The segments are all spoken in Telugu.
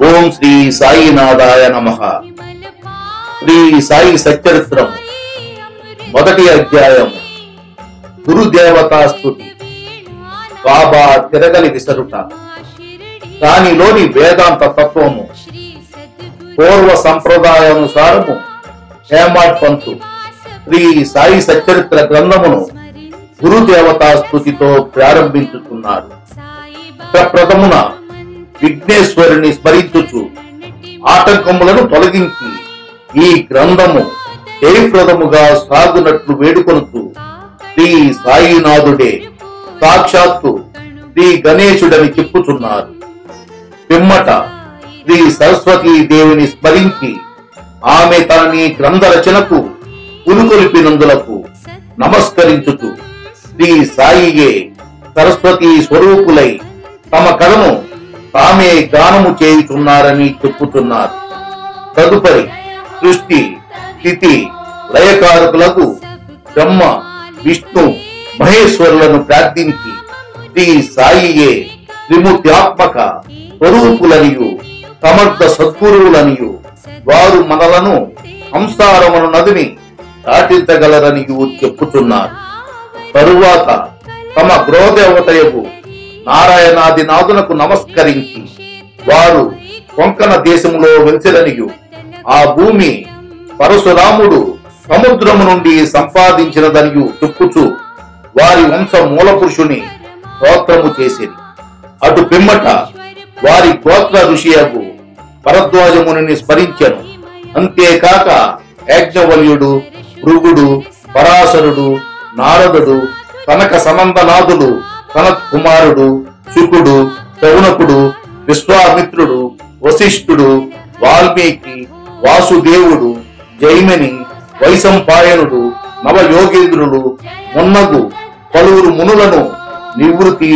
ఓం శ్రీ సాయినాథాయ నమః. శ్రీ సాయి సచ్చరిత్రం మొదటి అధ్యాయం. గురుదేవతా స్తుతి. బాబా తిరగలి విసరుట. దానిలోని వేదాంత తత్వము పూర్వ సంప్రదాయానుసారము హేమాడ్ పంతు శ్రీ సాయి సచ్చరిత్ర గ్రంథమును గురుదేవతా స్తుతితో ప్రారంభించుతున్నారు. ప్రప్రథమున విఘ్నేశ్వరుని స్మరించుచు ఆటంకములను తొలగించి ఈ గ్రంథము జయప్రదముగా సాగునట్లు వేడుకొనుచు శ్రీ సాయినాథుడే సాక్షాత్తు శ్రీ గణేశుడని చెప్పుచున్నారు. పిమ్మట శ్రీ సరస్వతీ దేవిని స్మరించి ఆమె తనని గ్రంథ రచనకు పులుకొలిపినందులకు నమస్కరించుచు శ్రీ సాయియే సరస్వతీ స్వరూపులై తమ కళను తామే గానము చేయుచున్నారని చెప్పుతున్నారు. తదుపరి సృష్టి స్థితి లయకారకులకు బ్రహ్మ విష్ణు మహేశ్వరులను ప్రార్థించి శ్రీ సాయియే త్రిమూర్త్యాత్మక స్వరూపులనియు సమర్థ సద్గురువులనియు వారు మనలను సంసారమును నదిని దాటించగలరనియు చెప్పుతున్నారు. తరువాత తమ గృహదేవతయకు నారాయణాదినాథునకు నమస్కరించి వారు కొంకణ దేశములో వెలిసిరనియు ఆ భూమి పరశురాముడు సముద్రము నుండి సంపాదించినదనియు చెప్పుచు వారి వంశ మూల పురుషుని స్తోత్రము చేసిరి. అటు పిమ్మట వారి గోత్ర ఋషియగు భరద్వాజముని స్మరించెను. అంతేకాక యాజ్ఞవల్యుడు, భృగుడు, పరాశరుడు, నారదుడు, కనక సనందనాథుడు, సనత్ కుమారుడు, శుకుడు, శౌనకుడు, విశ్వామిత్రుడు, వశిష్ఠుడు, వాల్మీకి, వాసుదేవుడు, జైమిని, వైశంపాయనుడు, నవయోగేంద్రుడు మున్నగు పలువురు మునులను నివృత్తి,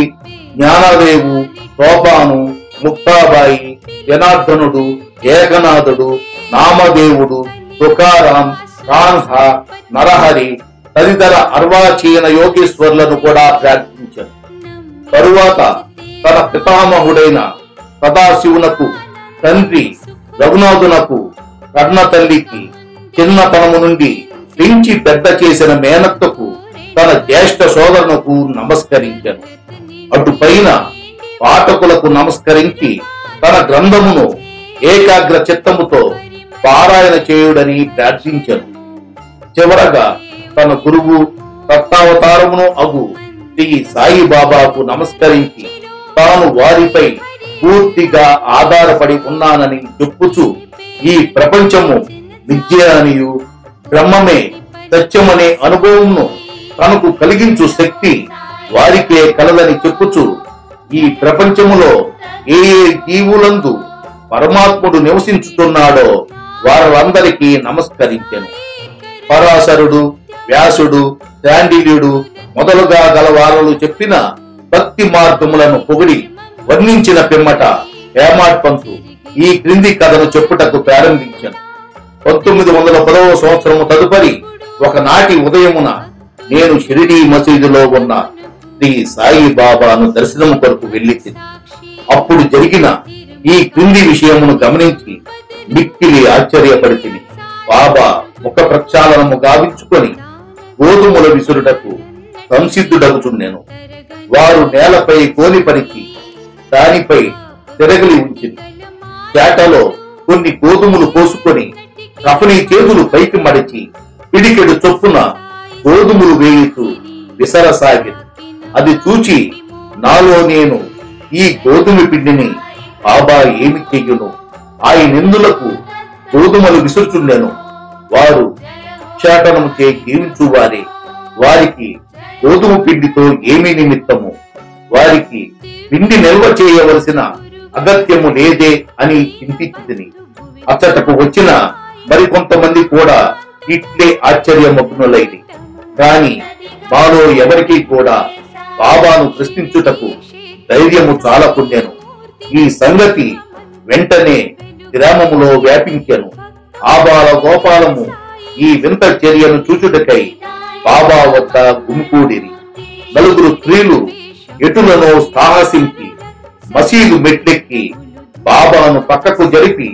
జ్ఞానదేవు, సోపాను, ముక్తాబాయి, జనార్దనుడు, ఏకనాథుడు, నామదేవుడు, తుకారాం, కాన్హా, నరహరి తదితర అర్వాచీన యోగేశ్వర్లను కూడా ప్రార్థించారు. తరువాత తన పితామహుడైన సదాశివునకు తండ్రి రఘునాథునకు కర్ణ తల్లికి చిన్నతనము నుండి పెంచి పెద్ద చేసిన మేనత్తకు తన జ్యేష్ఠ సోదరునకు నమస్కరించాను. అటుపైన పాఠకులకు నమస్కరించి తన గ్రంథమును ఏకాగ్ర చిత్తముతో పారాయణ చేయుడని ప్రార్థించాను. చివరగా తన గురువు తత్తావతారమును అగు శ్రీ సాయిబాబాకు నమస్కరించి తాను వారిపై పూర్తిగా ఆధారపడి ఉన్నానని చెప్పుచు ఈ ప్రపంచము విద్య అనియు బ్రహ్మమే సత్యమనే అనుభవంను తనకు కలిగించు శక్తి వారికే కలదని చెప్పుచు ఈ ప్రపంచములో ఏ ఏ జీవులందు పరమాత్ముడు నివసించుతున్నాడో వారందరికీ నమస్కరించెను. పరాశరుడు, వ్యాసుడు, శాండిల్యుడు మొదలుగా గల వారలు చెప్పిన భక్తి మార్గములను పొగిడి వర్ణించిన పిమ్మట హేమాడ్ పంతు ఈ క్రింది కథను చెప్పుటకు ప్రారంభించాను. 1910వ సంవత్సరము తదుపరి ఒకనాటి ఉదయమున నేను షిరిడీ మసీదులో ఉన్న శ్రీ సాయి బాబాను దర్శనము కొరకు వెళ్ళి అప్పుడు జరిగిన ఈ క్రింది విషయమును గమనించి మిక్కిలి ఆశ్చర్యపడితిని. బాబా ముఖ ప్రక్షాళనము గావించుకొని గోధుమల విసురుటకు సంసిద్ధుడగుచుండెను. వారు నేలపై కోలిపరికి దానిపై తిరగలి ఉంచింది. చేటలో కొన్ని గోధుమలు పోసుకొని కఫనీ చేతులు పైకి మడిచి పిడికెడు చొప్పున గోధుమలు వేయుచు విసరసాగింది. అది చూచి నాలో నేను ఈ గోధుమ పిండిని బాబా ఏమి చెయ్యును, ఆయనెందులకు గోధుమలు విసురుచుండెను. వారు భిక్షాటనము చే జీవించువారే, వారికి గోధుమ పిండితో ఏమీ నిమిత్తము, వారికి పిండి నిల్వ చేయవలసిన అగత్యము లేదే అని చింతించితిని. అచ్చటకు వచ్చిన మరికొంతమంది కూడా ఇట్లే ఆశ్చర్యమగ్నులైది. కాని మాలో ఎవరికీ కూడా బాబాను ప్రశ్నించుటకు ధైర్యము చాలకుండెను. ఈ సంగతి వెంటనే గ్రామములో వ్యాపించెను. ఆబాల గోపాలము ఈ వింత చర్యను చూచుటకై బాబా వద్ద గుమికూడిరి. నలుగురు స్త్రీలు ఎటులను సాహసించి మసీదు మెట్లెక్కి బాబాను పక్కకు జరిపి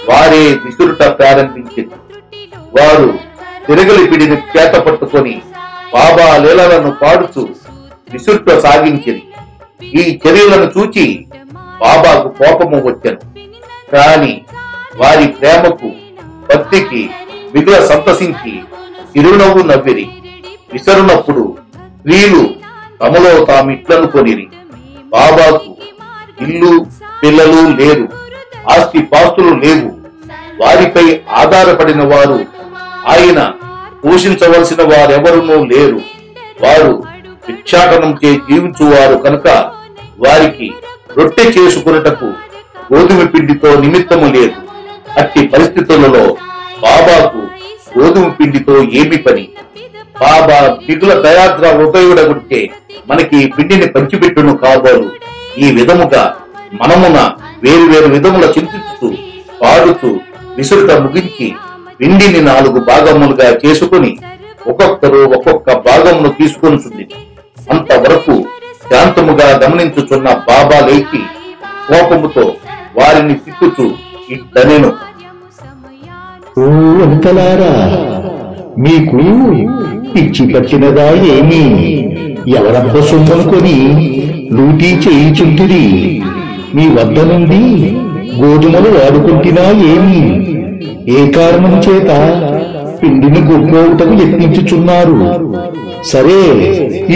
వారే విసురుట ప్రారంభించింది. వారు తిరగలి పిడిని చేత పట్టుకొని బాబా లీలలను పాడుతూ విసురుట సాగించింది. ఈ చర్యలను చూచి బాబాకు కోపము వచ్చెను. కాని వారి ప్రేమకు భక్తికి మిగుల సంతసించి చిరునవ్వు నవ్విరి. విసరునప్పుడు స్త్రీలు తమలో తామిట్లనుకొనిరి, బాబాకు ఇల్లు పిల్లలు లేరు, ఆస్తి పాస్తులు లేవు, వారిపై ఆధారపడిన వారు, ఆయన పోషించవలసిన వారెవరునూ లేరు, వారు భిక్షాటనం చే జీవించువారు కనుక వారికి రొట్టె చేసుకున్నటకు గోధుమ పిండితో నిమిత్తము లేదు. అట్టి పరిస్థితులలో బాబాకు గోధుమ పిండితో ఏమి పని? బాబా మిగుల దయాద్ర హృదయుడగుంటే మనకి పిండిని పంచిపెట్టును కాబోలు. ఈ విధముగా మనమున వేరు వేరు విధముల చింతిస్తూ పాడుతూ విసురుట ముగించి పిండిని 4 భాగములుగా చేసుకుని ఒక్కొక్కరు ఒక్కొక్క భాగమును తీసుకొనిచుంది. అంతవరకు శాంతముగా గమనించుచున్న బాబా లేచి కోపముతో వారిని తిట్టుతూ ఇట్లనెను, ఓ అంతలారా, మీకు పిచ్చి పట్టినదా ఏమి? ఎవరబ్బ సొమ్మునుకొని లూటీ చేయిచుంటిరి? మీ వద్ద నుండి గోధుమలు వాడుకుంటున్నా ఏమి? ఏ కారణం చేత పిండిని గొప్పటకు యత్నించుచున్నారు? సరే,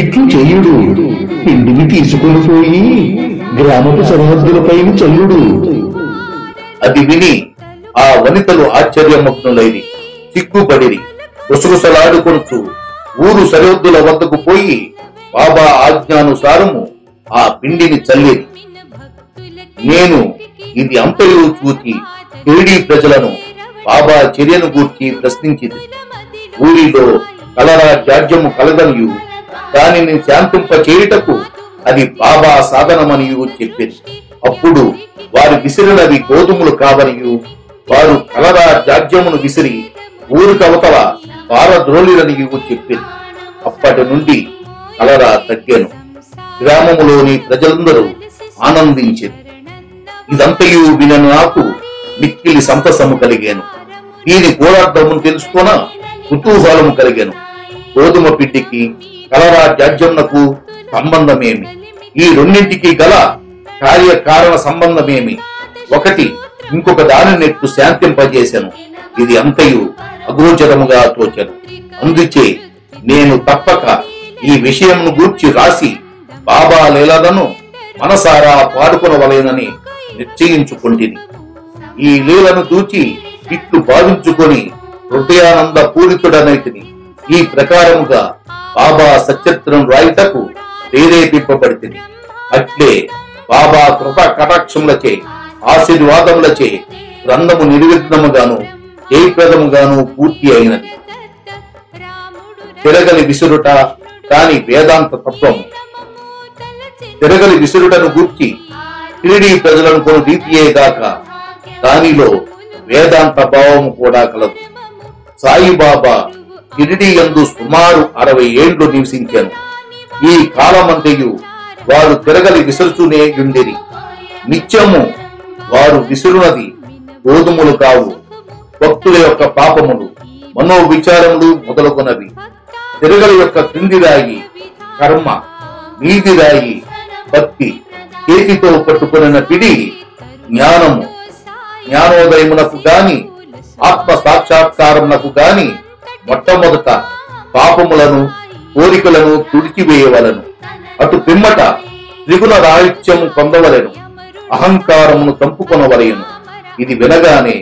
ఇట్లు చేయుడు, పిండిని తీసుకుని పోయి గ్రామపు సరిహద్దులపై చల్లుడు. అది విని ఆ వనితలు ఆశ్చర్యముగ్నులైరి, సిగ్గుపడిరి. గుసగుసలాడుకొనుచు ఊరు సరిహద్దుల వద్దకు పోయి బాబా ఆజ్ఞానుసారము ఆ పిండిని చల్లిరి. నేను ఇది అంతయు చూచి షిరిడీ ప్రజలను బాబా చర్యను గూర్చి ప్రశ్నించింది. ఊరిలో కలరా జాడ్యము కలదనియు దానిని శాంతింప చేయుటకు అది బాబా సాధనమనియు చెప్పింది. అప్పుడు వారు విసిరినవి గోధుమలు కావనియు వారు కలరా జాడ్యమును విసిరి ఊరికవతల పారద్రోలిరనియు చెప్పింది. అప్పటి నుండి కలరా తగ్గాను. గ్రామములోని ప్రజలందరూ ఆనందించింది. ఇదంతయు వినను నాకు మిక్కిలి సంతసము కలిగాను. దీని గూఢార్థమును తెలుసుకొన కుతూహలము కలిగాను. గోధుమ పిండికి కలరా జాడ్యమునకు సంబంధమేమి? ఈ రెండింటికి గల కార్యకారణ సంబంధమేమి? ఒకటి ఇంకొక దాని నెట్టు శాంతింపజేశాను. ఇది అంతయు అగోచరముగా తోచను. అందుచే నేను తప్పక ఈ విషయమును గూర్చి రాసి బాబా లీలలను మనసారా పాడుకొనవలెనని నిశ్చయించుకుంటిని. ఈ లీలను చూచి ఇట్లు భావించుకొని హృదయానంద పూరితుడనైతిని. ఈ ప్రకారముగా బాబా సచరిత్రను రాయుటకు ప్రేరేపింపబడితిని. అట్లే బాబా కృపా కటాక్షములచే ఆశీర్వాదములచే గ్రంథము నిర్విఘ్నముగాను జయప్రదముగాను పూర్తి అయినది. తిరగలి విసురుట కాని వేదాంత తత్వము. తిరగలి విసురుటను గూర్చి షిరిడీ ప్రజలను కొను రీతియేగాక దానిలో వేదాంత భావము కూడా కలదు. సాయిబాబా షిరిడీ యందు సుమారు 60 ఏండ్లు నివసించాను. ఈ కాలమంతయు వారు తిరగలి విసురుతూనే యుండిరి. నిత్యము వారు విసురునది గోధుమలు కావు, భక్తుల యొక్క పాపములు, మనోవిచారములు మొదలుకొనవి. తిరగలి యొక్క క్రింది రాయి కర్మ, మీది రాయి భక్తి. చేతితో పట్టుకున్న పిడి జ్ఞానము. జ్ఞానోదయమునకు గాని ఆత్మ సాక్షాత్కారమునకు గాని మొట్టమొదట పాపములను కోరికలను తుడిచివేయవలను. అటు పిమ్మట త్రిగుణ రాహిత్యము పొందవలెను, అహంకారమును చంపుకొనవలెను. ఇది వినగానే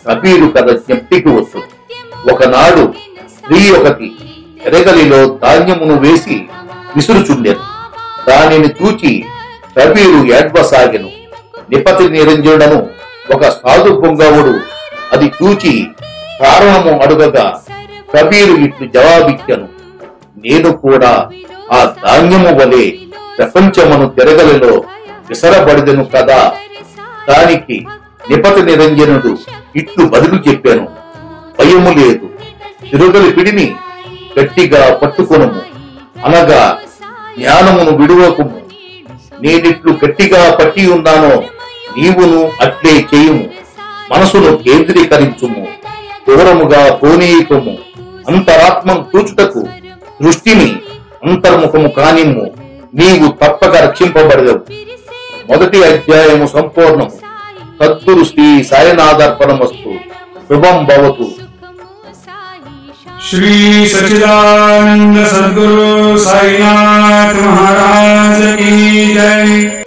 కబీరు కథ జ్ఞప్తికి వస్తుంది. ఒకనాడు స్త్రీ ఒకటి ఎరగలిలో ధాన్యమును వేసి విసురుచుండెను. దానిని చూచి కబీరు ఏడ్వసాగెను. నిపతి నిరంజనుడను ఒక సాధు పొంగవుడు అది చూచి కారణము అడుగగా కబీరు ఇట్లు జవాబిచ్చెను, నేను కూడా ఆ ధాన్యము వలె ప్రపంచమును తిరగలిలో విసరబడిదెను కదా. దానికి నిపతి నిరంజనుడు ఇట్లు బదులు చెప్పాను, భయము లేదు, తిరుగలి పిడిని గట్టిగా పట్టుకొనుము, అనగా జ్ఞానమును విడువకుము. నేనిట్లు గట్టిగా పట్టి ఉన్నానో నీవును అట్లే చేయుము. మనసును కేంద్రీకరించుము, దూరముగా పోనీయకము. అంతరాత్మను చూచుటకు దృష్టిని అంతర్ముఖము కానిమ్ము, నీవు తప్పక రక్షింపబడదవు. మొదటి అధ్యాయము సంపూర్ణము. సద్గురు శ్రీ సాయినాథర్పణమస్తు. శుభం భవతు. श्री सच्चिदानंद सद्गुरु साईनाथ महाराज की जय।